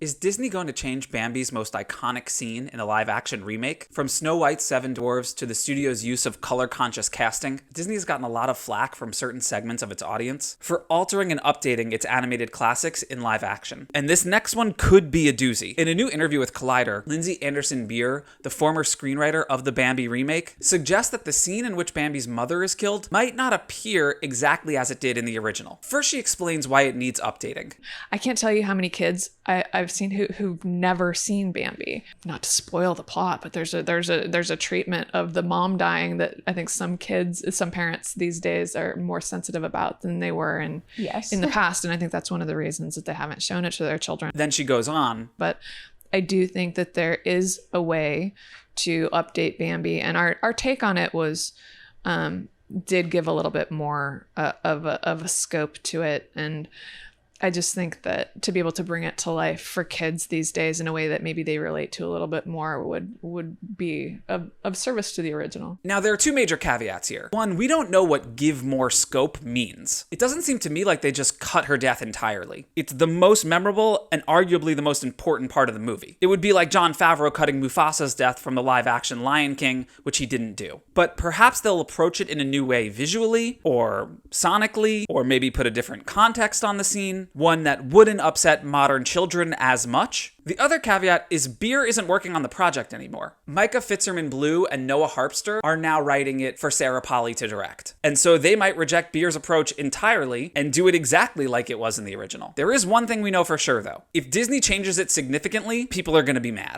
Is Disney going to change Bambi's most iconic scene in a live-action remake? From Snow White's Seven Dwarfs to the studio's use of color-conscious casting, Disney has gotten a lot of flack from certain segments of its audience for altering and updating its animated classics in live action. And this next one could be a doozy. In a new interview with Collider, Lindsay Anderson Beer, the former screenwriter of the Bambi remake, suggests that the scene in which Bambi's mother is killed might not appear exactly as it did in the original. First, she explains why it needs updating. I can't tell you how many kids I've seen who've never seen Bambi. Not to spoil the plot, but there's a treatment of the mom dying that I think some parents these days are more sensitive about than they were in the past, and I think that's one of the reasons that they haven't shown it to their children. Then she goes on, but I do think that there is a way to update Bambi, and our take on it was did give a little bit more of a scope to it, and I just think that to be able to bring it to life for kids these days in a way that maybe they relate to a little bit more would be of service to the original. Now, there are two major caveats here. One, we don't know what give more scope means. It doesn't seem to me like they just cut her death entirely. It's the most memorable and arguably the most important part of the movie. It would be like Jon Favreau cutting Mufasa's death from the live-action Lion King, which he didn't do. But perhaps they'll approach it in a new way visually, or sonically, or maybe put a different context on the scene. One that wouldn't upset modern children as much. The other caveat is Beer isn't working on the project anymore. Micah Fitzerman-Blue and Noah Harpster are now writing it for Sarah Polley to direct. And so they might reject Beer's approach entirely and do it exactly like it was in the original. There is one thing we know for sure, though. If Disney changes it significantly, people are going to be mad.